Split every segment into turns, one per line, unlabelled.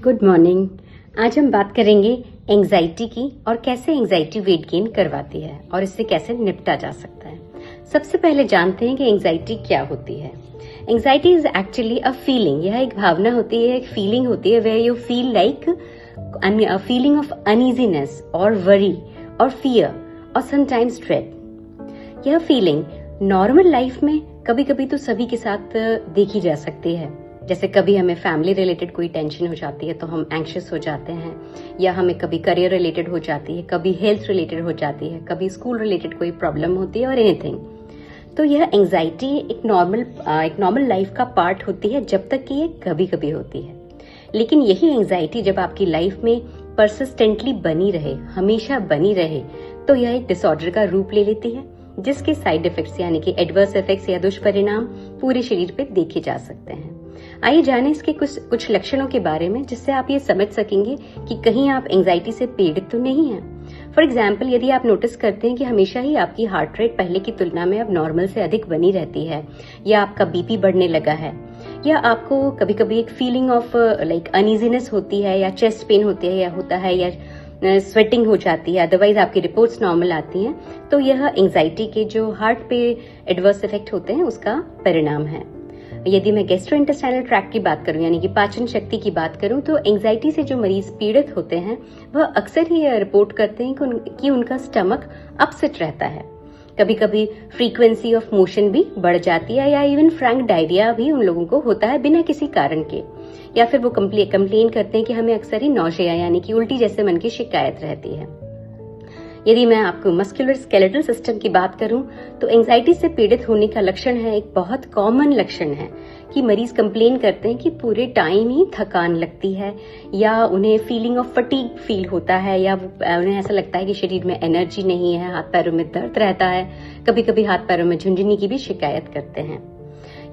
Good morning. आज हम बात करेंगे एंजाइटी की और कैसे एंजाइटी वेट गेन करवाती है और इससे कैसे निपटा जा सकता है। सबसे पहले जानते हैं कि एंजाइटी क्या होती है। Anxiety is actually a feeling. यह एक भावना होती है, एक फीलिंग होती है where you feel like a feeling of uneasiness और वरी और फियर और समटाइम्स ड्रेड। यह फीलिंग नॉर्मल लाइफ में कभी कभी तो सभी के साथ देखी जा सकती है। जैसे कभी हमें फैमिली रिलेटेड कोई टेंशन हो जाती है तो हम एंग्शियस हो जाते हैं, या हमें कभी करियर रिलेटेड हो जाती है, कभी हेल्थ रिलेटेड हो जाती है, कभी स्कूल रिलेटेड कोई प्रॉब्लम होती है और एनीथिंग। तो यह एंजाइटी एक नॉर्मल लाइफ का पार्ट होती है जब तक कि ये कभी कभी होती है। लेकिन यही एंजाइटी जब आपकी लाइफ में परसिस्टेंटली बनी रहे, हमेशा बनी रहे, तो यह एक डिसऑर्डर का रूप ले लेती है, जिसके साइड इफेक्ट्स यानी कि एडवर्स इफेक्ट्स या दुष्परिणाम पूरे शरीर पे देखे जा सकते हैं। आइए जाने इसके कुछ लक्षणों के बारे में, जिससे आप ये समझ सकेंगे कि कहीं आप एंजाइटी से पीड़ित तो नहीं हैं। फॉर एग्जाम्पल, यदि आप नोटिस करते हैं कि हमेशा ही आपकी हार्ट रेट पहले की तुलना में अब नॉर्मल से अधिक बनी रहती है, या आपका बीपी बढ़ने लगा है, या आपको कभी कभी एक फीलिंग ऑफ लाइक अनईजीनेस होती है, या चेस्ट पेन होती है, या होता है, या स्वेटिंग हो जाती है, अदरवाइज आपकी रिपोर्ट्स नॉर्मल आती हैं, तो यह एंजाइटी के जो हार्ट पे एडवर्स इफेक्ट होते हैं उसका परिणाम है। यदि मैं गैस्ट्रोइंटेस्टाइनल ट्रैक्ट की बात करूं यानी कि पाचन शक्ति की बात करूं, तो एंजाइटी से जो मरीज पीड़ित होते हैं वह अक्सर ही रिपोर्ट करते हैं कि उनका स्टमक अपसेट रहता है। कभी कभी फ्रीक्वेंसी ऑफ मोशन भी बढ़ जाती है, या इवन फ्रैंक डायरिया भी उन लोगों को होता है बिना किसी कारण के। या फिर वो कंप्लेन करते हैं कि हमें अक्सर ही नौशिया यानी कि उल्टी जैसे मन की शिकायत रहती है। यदि मैं आपको मस्कुलर स्केलेटल सिस्टम की बात करूं, तो एंजाइटी से पीड़ित होने का लक्षण है, एक बहुत कॉमन लक्षण है कि मरीज कंप्लेन करते हैं कि पूरे टाइम ही थकान लगती है, या उन्हें फीलिंग ऑफ फटीग फील होता है, या उन्हें ऐसा लगता है कि शरीर में एनर्जी नहीं है, हाथ पैरों में दर्द रहता है, कभी कभी हाथ पैरों में झुंझुनी की भी शिकायत करते हैं।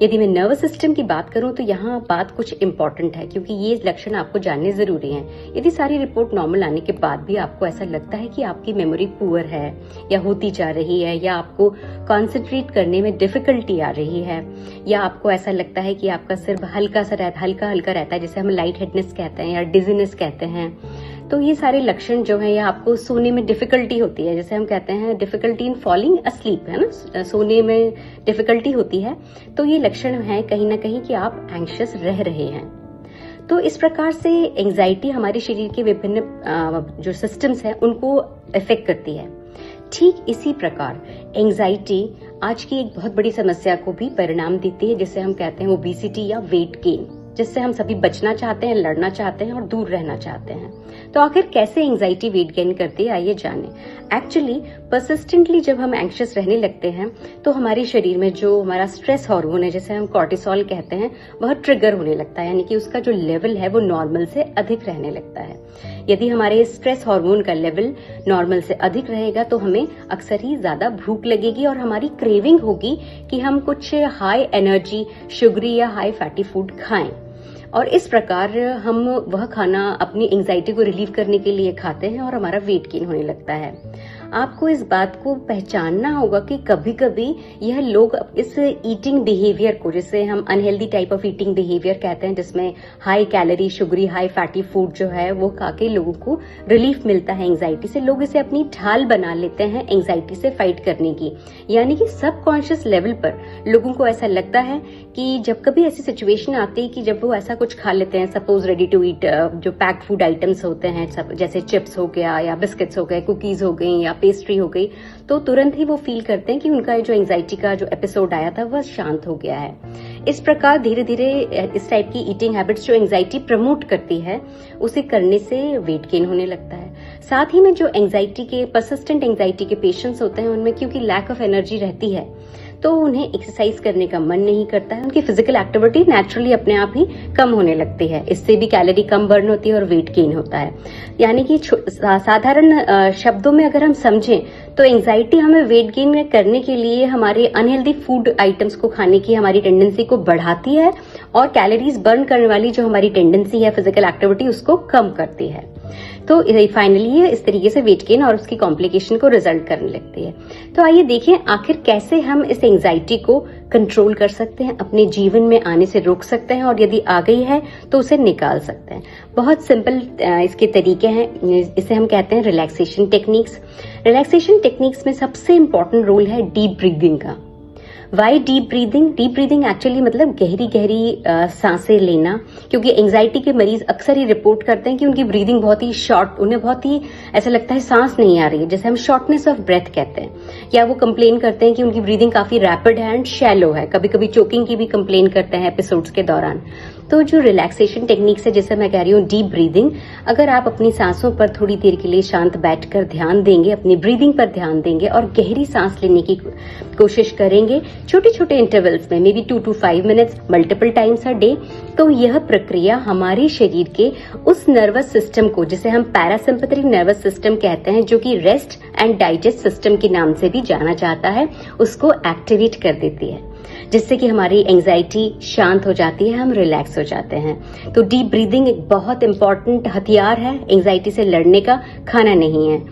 यदि मैं नर्वस सिस्टम की बात करूं, तो यहाँ बात कुछ इंपॉर्टेंट है, क्योंकि ये लक्षण आपको जानने जरूरी हैं। यदि सारी रिपोर्ट नॉर्मल आने के बाद भी आपको ऐसा लगता है कि आपकी मेमोरी पुअर है या होती जा रही है, या आपको कॉन्सेंट्रेट करने में डिफिकल्टी आ रही है, या आपको ऐसा लगता है कि आपका सिर हल्का हल्का रहता है, जिसे हम लाइट हेडनेस कहते हैं या डिजीनेस कहते हैं, तो ये सारे लक्षण जो है, या आपको सोने में डिफिकल्टी होती है, जैसे हम कहते हैं डिफिकल्टी इन फॉलिंग अस्लीप, है ना, सोने में डिफिकल्टी होती है, तो ये लक्षण है कहीं ना कहीं कि आप एंग्शियस रह रहे हैं। तो इस प्रकार से एंजाइटी हमारे शरीर के विभिन्न जो सिस्टम्स हैं उनको इफेक्ट करती है। ठीक इसी प्रकार एंजाइटी आज की एक बहुत बड़ी समस्या को भी परिणाम देती है, जिसे हम कहते हैं ओबेसिटी या वेट गेन, जिससे हम सभी बचना चाहते हैं, लड़ना चाहते हैं और दूर रहना चाहते हैं। तो आखिर कैसे एंजाइटी वेट गेन करती है, आइए जानें। एक्चुअली परसिस्टेंटली जब हम एंग्शियस रहने लगते हैं, तो हमारे शरीर में जो हमारा स्ट्रेस हार्मोन है, जैसे हम कॉर्टिसोल कहते हैं, वह ट्रिगर होने लगता है, यानी कि उसका जो लेवल है वो नॉर्मल से अधिक रहने लगता है। यदि हमारे स्ट्रेस हार्मोन का लेवल नॉर्मल से अधिक रहेगा, तो हमें अक्सर ही ज्यादा भूख लगेगी और हमारी क्रेविंग होगी कि हम कुछ हाई एनर्जी, शुगरी या हाई फैटी फूड खाएं। और इस प्रकार हम वह खाना अपनी एंजाइटी को रिलीव करने के लिए खाते हैं और हमारा वेट गेन होने लगता है। आपको इस बात को पहचानना होगा कि कभी कभी यह लोग इस ईटिंग बिहेवियर को, जिसे हम unhealthy type of eating behaviour कहते हैं, जिसमें high calorie, sugary, high fatty food जो है वो खा के लोगों को रिलीफ मिलता है एंजाइटी से, लोग इसे अपनी ढाल बना लेते हैं एंजाइटी से फाइट करने की। यानी कि सबकॉन्शियस लेवल पर लोगों को ऐसा लगता है कि जब कभी ऐसी सिचुएशन आती है कि जब वो ऐसा कुछ खा लेते हैं, सपोज रेडी टू ईट जो पैक्ड फूड आइटम्स होते हैं, सब जैसे चिप्स हो गया, या बिस्किट्स हो गए, कुकीज हो गई, या पेस्ट्री हो गई, तो तुरंत ही वो फील करते हैं कि उनका जो एंजाइटी का जो एपिसोड आया था वह शांत हो गया है। इस प्रकार धीरे धीरे इस टाइप की ईटिंग हैबिट्स जो एंजाइटी प्रमोट करती है, उसे करने से वेट गेन होने लगता है। साथ ही में जो एंजाइटी के परसिस्टेंट एंजाइटी के पेशेंट्स होते हैं, उनमें क्योंकि लैक ऑफ एनर्जी रहती है, तो उन्हें एक्सरसाइज करने का मन नहीं करता है, उनकी फिजिकल एक्टिविटी नेचुरली अपने आप ही कम होने लगती है। इससे भी कैलोरी कम बर्न होती है और वेट गेन होता है। यानी कि साधारण शब्दों में अगर हम समझें, तो एंजाइटी हमें वेट गेन करने के लिए हमारे अनहेल्दी फूड आइटम्स को खाने की हमारी टेंडेंसी को बढ़ाती है, और कैलोरीज बर्न करने वाली जो हमारी टेंडेंसी है फिजिकल एक्टिविटी, उसको कम करती है। तो फाइनली ये इस तरीके से वेट गेन और उसकी कॉम्प्लिकेशन को रिजल्ट करने लगती है। तो आइए देखें आखिर कैसे हम इस एंजाइटी को कंट्रोल कर सकते हैं, अपने जीवन में आने से रोक सकते हैं, और यदि आ गई है तो उसे निकाल सकते हैं। बहुत सिंपल इसके तरीके हैं। इसे हम कहते हैं रिलैक्सेशन टेक्निक्स। रिलैक्सेशन टेक्निक्स में सबसे इंपॉर्टेंट रोल है डीप ब्रीदिंग का। Why deep breathing? Deep breathing actually मतलब गहरी गहरी सांसें लेना, क्योंकि एंजाइटी के मरीज अक्सर ही रिपोर्ट करते हैं कि उनकी ब्रीदिंग बहुत ही शॉर्ट, उन्हें बहुत ही ऐसा लगता है सांस नहीं आ रही है, जैसे हम शॉर्टनेस ऑफ ब्रेथ कहते हैं। या वो कंप्लेन करते हैं कि उनकी ब्रीदिंग काफी रैपिड है एंड शैलो है, कभी कभी चोकिंग की भी कंप्लेन करते हैं एपिसोड्स के दौरान। तो जो रिलैक्सेशन टेक्निक्स है, जैसे मैं कह रही हूँ डीप ब्रीदिंग, अगर आप अपनी सांसों पर थोड़ी देर के लिए शांत बैठकर ध्यान देंगे, अपनी ब्रीदिंग पर ध्यान देंगे और गहरी सांस लेने की कोशिश करेंगे छोटे छोटे इंटरवल्स में, may be 2 to 5 minutes multiple times a day, तो यह प्रक्रिया हमारे शरीर के उस नर्वस सिस्टम को, जिसे हम पैरासिम्पैथेटिक नर्वस सिस्टम कहते हैं, जो कि रेस्ट एंड डाइजेस्ट सिस्टम के नाम से भी जाना जाता है, उसको एक्टिवेट कर देती है, जिससे कि हमारी एंजाइटी शांत हो जाती है, हम रिलैक्स हो जाते हैं। तो डीप ब्रीदिंग एक बहुत इंपॉर्टेंट हथियार है एंजाइटी से लड़ने का, खाना नहीं है।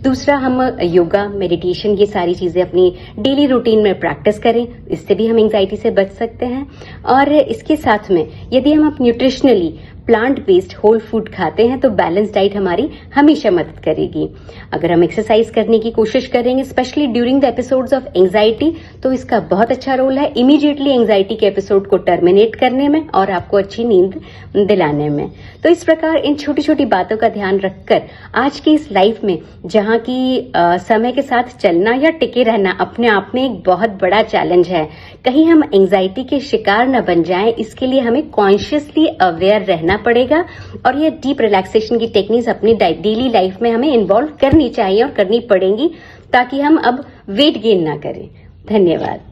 दूसरा, हम योगा, मेडिटेशन, ये सारी चीजें अपनी डेली रूटीन में प्रैक्टिस करें, इससे भी हम एंजाइटी से बच सकते हैं। और इसके साथ में यदि हम nutritionally plant based whole food खाते हैं तो बैलेंस डाइट हमारी हमेशा मदद करेगी। अगर हम एक्सरसाइज करने की कोशिश करेंगे, specially during the episodes of anxiety, तो इसका बहुत अच्छा रोल है इमीडिएटली एंजाइटी के एपिसोड को टर्मिनेट करने में और आपको अच्छी नींद दिलाने में। तो इस प्रकार इन छोटी छोटी बातों का ध्यान रखकर आज की इस लाइफ में, जहाँ की समय के साथ चलना या टिके रहना अपने आप में एक बहुत बड़ा चैलेंज है, कहीं हम एंजाइटी के शिकार न बन जाएं, इसके लिए हमें कॉन्शियसली अवेयर रहना पड़ेगा। और ये डीप रिलैक्सेशन की टेक्निक्स अपनी डेली लाइफ में हमें इन्वॉल्व करनी चाहिए और करनी पड़ेंगी, ताकि हम अब वेट गेन ना करें। धन्यवाद।